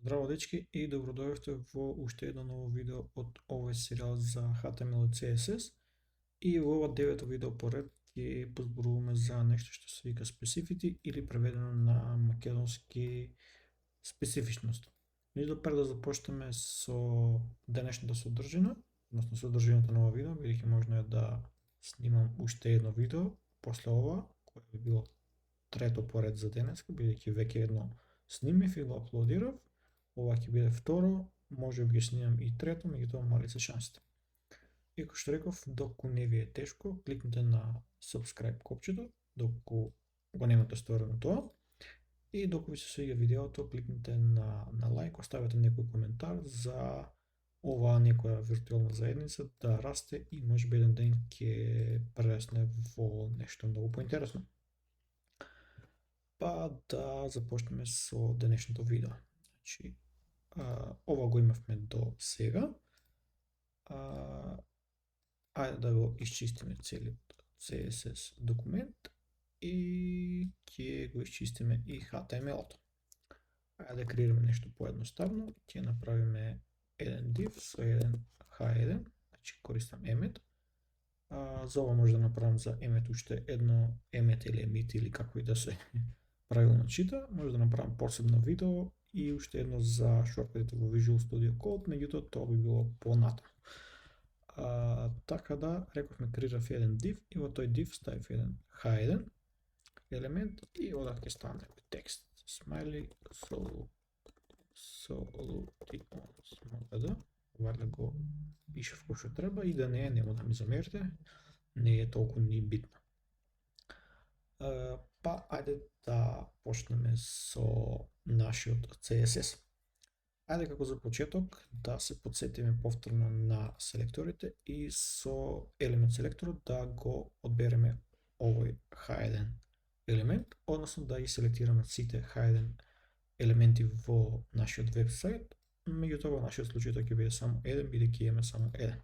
Здраво дечки и добродојавте во уште едно ново видео од овој серијал за HTML и CSS. И во ова девето видео поред ќе позборуваме за нешто што се вика specifity или преведено на македонски специфичност. Меѓутоа пред да започнеме со денешната содржина, односно содржината на ова видео, бидејќи можно е да снимам уште едно видео после ова, кое би било трето поред за денеска, бидејќи веќе едно снимив и го аплодирав. Ова ќе биде второ, може би ќе снимам и трето, меѓутоа мали се шансите. И како што реков, доколку не ви е тешко, кликнете на subscribe копчето, доколку го немате сторено тоа. И доколку ви се свиѓа видеото, кликнете на лайк, оставете некој коментар за оваа некоја виртуелна заедница да расте и може би еден ден ќе прерасне во нешто многу поинтересно. Па да започнеме со денешното видео. Значи, ова го имавме до сега. Ајде да го исчистиме целиот CSS документ и ќе го исчистиме и HTML-то. Ајде да креираме нешто поедноставно, ќе направиме еден div со еден h1, значи користам emmet. За ова може да направам за emmet уште едно emmet или emit или како и да се правилно чита, може да направам посебно видео и уште едно за шорткатите во Visual Studio Code, меѓутоа тоа би било понатаму. Така да, рековме креирав еден div и во тој div ставив еден h1 елемент и одак ќе стане текст. Smiley solutions. Валя го пишав кој што треба и да не е, нема да ми замерите, не е толку ни битно. Па, ајде да почнеме со нашиот CSS. Ајде како за почеток да се подсетиме повторно на селекторите и со елемент селекторот да го одбереме овој h1 елемент, односно да ги селектираме сите h1 елементи во нашиот вебсайт, меѓутоа во нашиот случај тоа ќе биде само еден, бидејќи имаме само еден.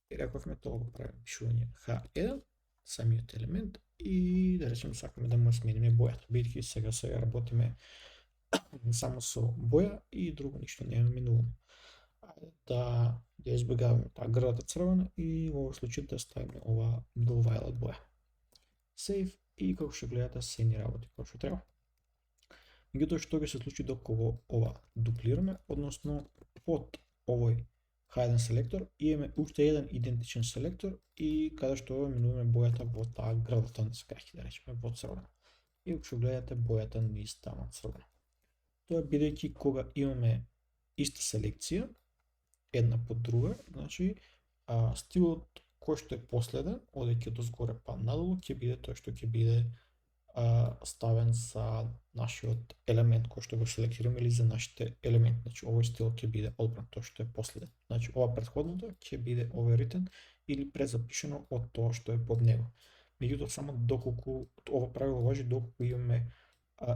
И рековме тоа го правиме пишување h1, самиот елемент, и да речеме сакаме да му смениме бојата, бидејќи сега работиме само со боја и друго ништо не менуваме. Ајде да ја избегаваме таа грдата црвена и во овој случај да ставиме ова Blue Violet боја. Save и како што гледате се ни работи како што треба. Меѓутоа што ќе се случи доколку ова дуплираме, односно под овој h1 селектор имаме уште еден идентичен селектор и каде што менуваме бојата во таа грдата на скајки, да речеме во црвено. И како што гледате бојата ни стана црвена. Тоа бидејќи кога имаме иста селекција, една под друга, значи стилот кој што е последен, одејќи од озгоре па надолу, ќе биде тој што ќе биде ставен за нашиот елемент кој што го селектираме или за нашите елементи. Значи овој стил ќе биде одбран, тоа што е последен. Значи ова претходното ќе биде overwritten или презапишено од тоа што е под него. Меѓутоа само доколку ова правило важи доколку имаме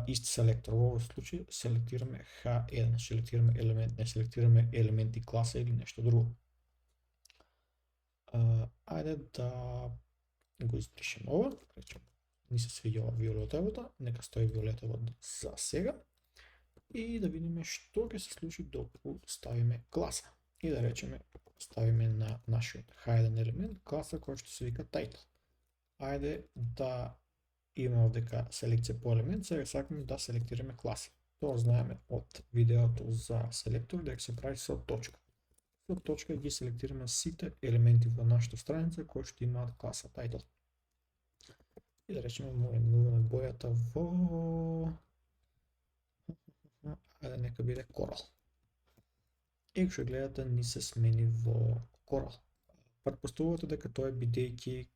ист селектор. Во овој случај селектираме h1, селектираме елемент, не селектираме елементи класа или нешто друго. Ајде да го избришеме ова, речеме ни се свиѓа ова виолетовата, нека стои виолетово за сега и да видиме што ќе се случи доколку ставиме класа. И да речеме ставиме на нашиот h1 елемент класа која што се вика title. Ајде да имаме овдека селекција по елемент, сега сакаме да селектираме класа. Тоа знаеме од видеото за селектор дека се прави со точка. Со точка ги селектираме сите елементи во нашата страница кои што имаат класа title. И да речеме му менуваме бојата во ајде нека биде корал. И што гледате ни се смени во корал. Претпоставувате дека тоа е бидејќи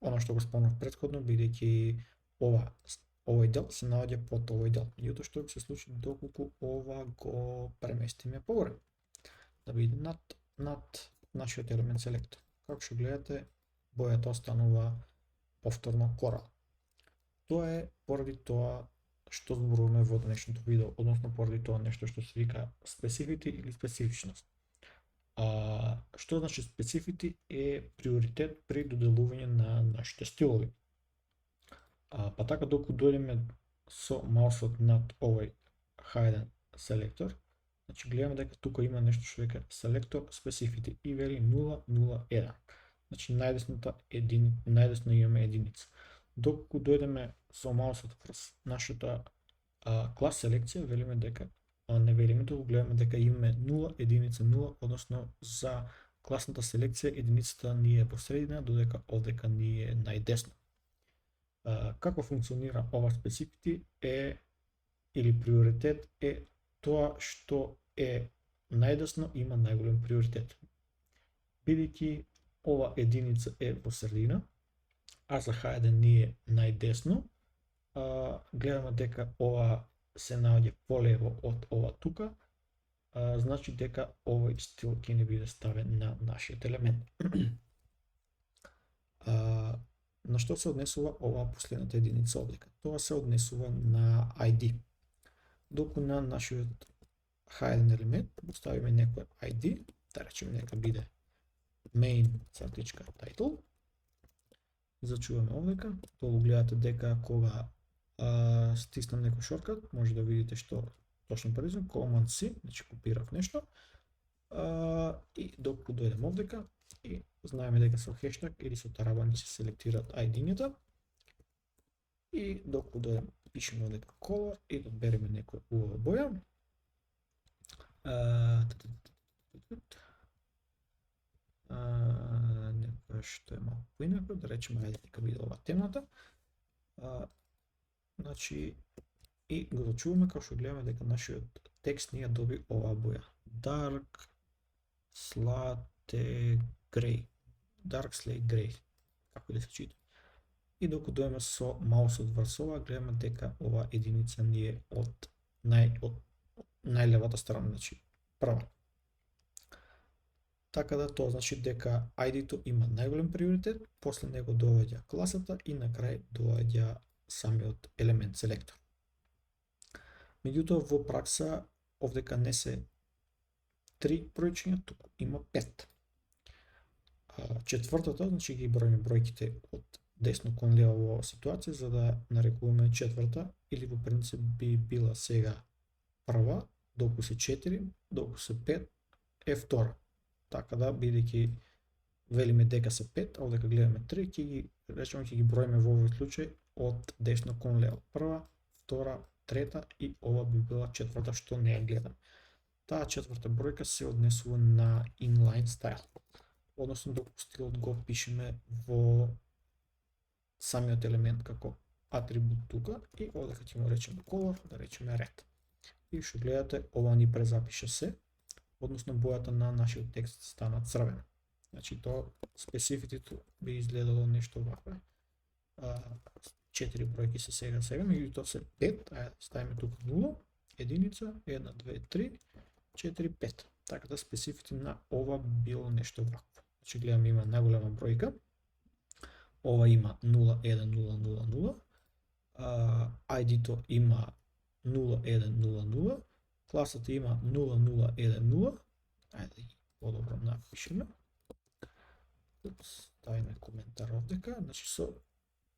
она што го спомнав претходно, бидејќи овој дел се наоѓа под овој дел. Меѓутоа што ќе се случи доколку ова го преместиме погоре, да биде над нашиот елемент селектор. Како што гледате, бојата останува повторно корал. Тоа е поради тоа што зборуваме во денешното видео, односно поради тоа нешто што се вика specifity или специфичност. Што значи specifity е приоритет при доделување на нашите стилови. Па така доколку дојдеме со маусот над овој h1 селектор, Значи гледаме дека тука има нешто што вика selector specificity и вели 001. Значи најдесно имаме единица. Доколку дојдеме со маусот врз нашата клас селекција, велиме дека не велиме, туку гледаме дека имаме 0, единица 0, односно за класната селекција единицата ни е по средина, додека овдека ни е најдесно. Како функционира ова specificity или приоритет е тоа што е најдесно има најголем приоритет. Бидејќи ова единица е во средина, а за H1 ни е најдесно, гледаме дека ова се наоѓа полево од ова тука, значи дека овој стил ќе не биде ставен на нашиот елемент. На што се однесува ова последната единица овдека? Тоа се однесува на ID. Доку на нашиот H1 елемент поставиме некој ID, да речеме нека биде main title. Зачуваме овдека, долу гледате дека кога стиснам некој шорткат, може да видите што точно правиме, Command C, значи копирав нешто, и доколку дојдем овдека, и знаеме дека со хештаг или со тарабани се селектираат ID-њата, и доколку дојдем, пишеме овдека color и одбереме некоја убава боја, некоја што е малку поинако, да речеме, ајде нека биде ова темната, значи, и го зачуваме како што гледаме дека нашиот текст ни ја доби оваа боја. Dark slate grey, како да се чита. И докато дојдеме со маусот врз ова, гледаме дека ова единица ни е од најлевата страна, значи прва. Така да тоа значи дека ID-то има најголем приоритет, после него доаѓа класата и на крај доаѓа самиот елемент селектор. Меѓутоа во пракса овдека не се 3 бројчиња, туку има 5. Четвртата, значи ги броиме бројките од десно кон лево во оваа ситуација, за да нарекуваме четврта, или во принцип би била сега прва, доколку се 4, доколку се 5, е втора. Така да, бидејќи велиме дека се 5, а овдека гледаме 3, ќе ги речеме, ќе ги броиме во овој случај од десно кон лево. Прва, втора, трета и ова би била четврта што не ја гледам. Таа четврта бројка се однесува на inline style. Односно доколку стилот го пишеме во самиот елемент како атрибут тука и овдека ќе му речеме color, да речеме red. И што гледате, ова ни презапиша се, односно бојата на нашиот текст стана црвена. Значи тоа специфитито би изгледало нешто вакво. 4 бројки се сега, меѓутоа се 5, ајде ставиме тука 0, единица, 1, 2, 3, 4, 5. Така да специфити на ова било нешто вакво. Значи гледаме има најголема бројка, ова има 01000, ID-то има 0100, класата има 0010, ајде ги подобро напишеме. Ставиме коментар овдека, значи со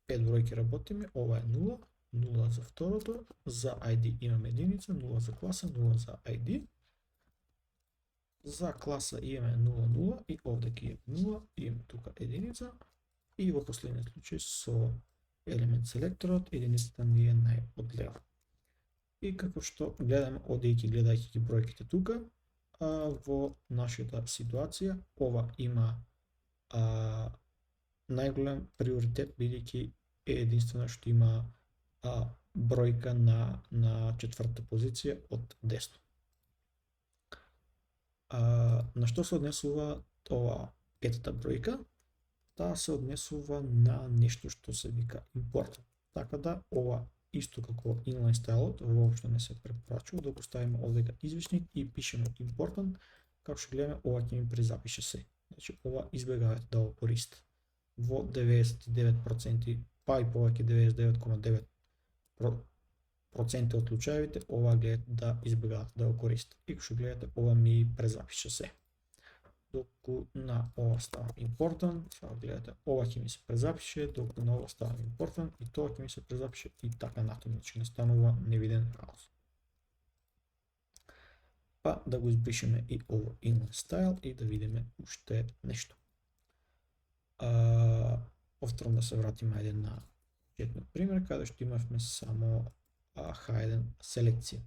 5 бројки работиме, ова е 0, 0 за второто, за ID имаме единица, 0 за класа, 0 за ID. За класа имаме 0,0 и овдека имаме 0, имаме тука единица и во последниот случај со елемент селекторот единицата ни е најодлево. И како што гледаме, гледајќи ги бројките тука, во нашата ситуација ова има најголем приоритет, бидејќи е единствено што има бројка на четврта позиција од десно. На што се однесува ова петата бројка? Таа се однесува на нешто што се вика important. Така да ова исто како inline стайлот воопшто не се препорачува, докато ставиме овдека извичник и пишеме important, како што гледаме ова ќе ми презапише се. Значи ова избегавате да го користите. Во 99%, па и повеќе 99,9% од случаевите ова гледате да избегавате да го користите. И како што гледате ова ми презапише се. Доколку на ова ставам important, сега гледате ова ќе ми се презапише, доколку на ова ставам important и тоа ќе ми се презапише и така натаму, значи не станува невиден хаос. Па да го избришеме и ово inline style и да видиме уште нешто. Повторно да се вратиме ајде на почетниот пример, каде што имавме само hidden селекција.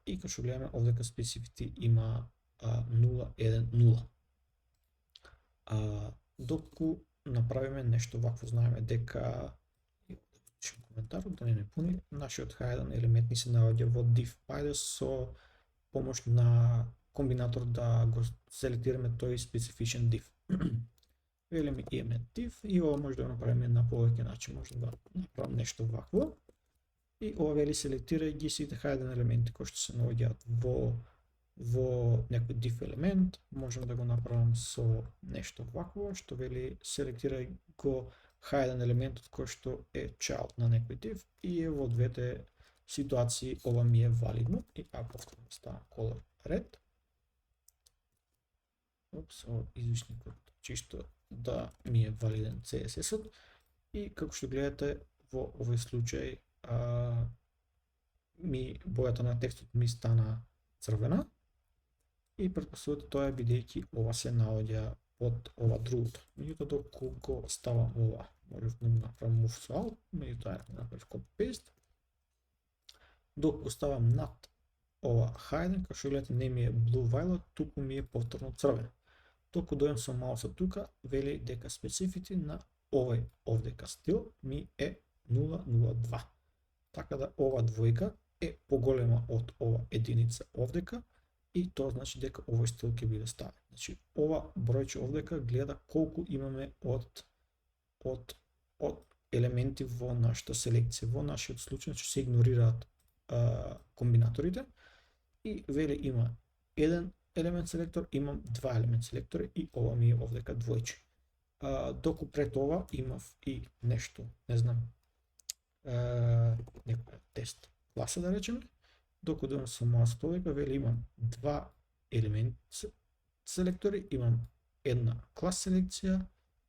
И кај што гледаме овдека specifity има 0.1.0. Доколку направиме нешто вакво, знаеме дека коментарот да не пуни, нашиот hidden елемент ни се наоѓа во div. Ајде со помош на комбинатор да го селектираме тој специфичен div. Велиме имаме div и ова може да го направиме на повеќе начин, може да направам нешто вакво. И ова вели селектирај ги сите hidden елементи кои што се наоѓаат во некој div елемент, можам да го направам со нешто вакво, што вели селектирај го hidden елементот кој што е child на некој div и во двете ситуации ова ми е валидно. И повторно ставам color red. Извичникот чисто да ми е валиден CSS-от. И како што гледате во овој случај бојата на текстот ми стана црвена и претпоставувате тоа бидејќи ова се наоѓа под ова другото. Меѓутоа доколку го ставам ова, можев да направам move to alt, меѓутоа направив copy paste. Доколку ставам над ова hidden, како што гледате не ми е blue violet, туку ми е повторно црвен. Доколку дојдам со маусот тука, вели дека specifity на овој овдека стил ми е 0.02. Така да ова двојка е поголема од ова единица овдека и тоа значи дека овој стил ќе биде ставен. Значи ова бројче овдека гледа колку имаме од елементи во нашата селекција. Во нашиот случај се игнорираат комбинаторите и вели има еден елемент селектор, имам два елемент селектори и ова ми е овдека двојче. Доку пред ова имав и нешто, не знам, некоја тест класа да речеме, докато имам само овдека, вели имам два елемент селектори, имам една клас селекција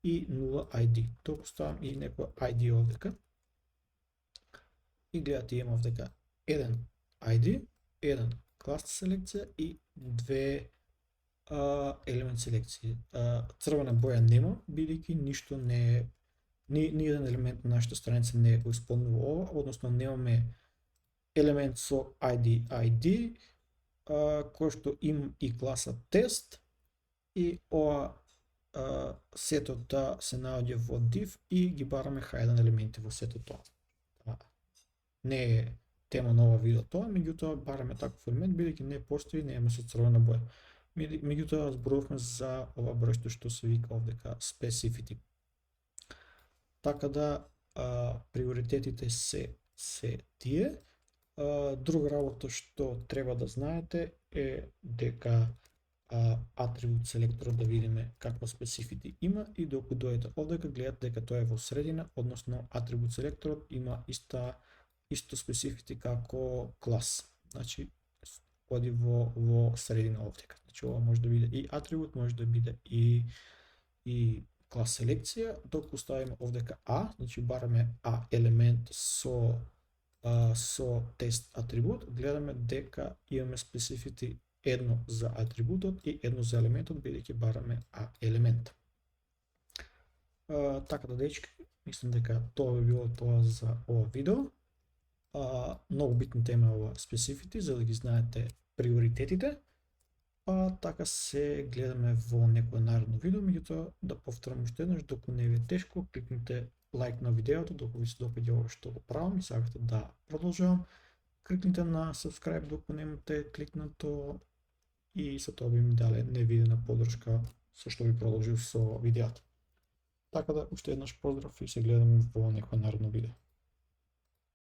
и 0 ID. Доку ставам и некоја ID овдека и гледате имам овдека еден ID, еден клас селекција и две елемент селекции. Црвена боја нема, бидејќи ништо не е, ни еден елемент на нашата страница не го исполнува ова, односно немаме елемент со ID, кој што има и класа тест и ова сетот да се наоѓа во div и ги бараме hidden елементи во сето тоа. Не е тема на ова видео тоа, меѓутоа бараме таков елемент, бидејќи не постои, немаме со црвена боја. Меѓутоа зборувавме за ова бројшто што се вика овдека specifity. Така да приоритетите се тие. Друга работа што треба да знаете е дека атрибут селекторот да видиме каква specifity има и докато дојдете овдека гледате дека тоа е во средина, односно атрибут селекторот има исто specifity како клас. Значи оди во средина овдека. Значи ова може да биде и атрибут, може да биде и клас селекција, докато ставиме овдека значи бараме елемент со тест атрибут, гледаме дека имаме specifity едно за атрибутот и едно за елементот, бидејќи бараме елемент. Така да дечки, мислам дека тоа би било тоа за ова видео. Многу битна тема е ова specifity, за да ги знаете приоритетите. Така се гледаме во некој наредно видео, меѓутоа да повторам уште еднаш, доколку не ви е тешко, кликнете лайк на видеото, доколку ви се допаѓа ова што го правам и сакате да продолжувам. Кликнете на subscribe доколку немате кликнато и со тоа би ми дале невидена поддршка со што би продолжил со видеото. Така да уште еднаш поздрав и се гледаме во некој наредно видео.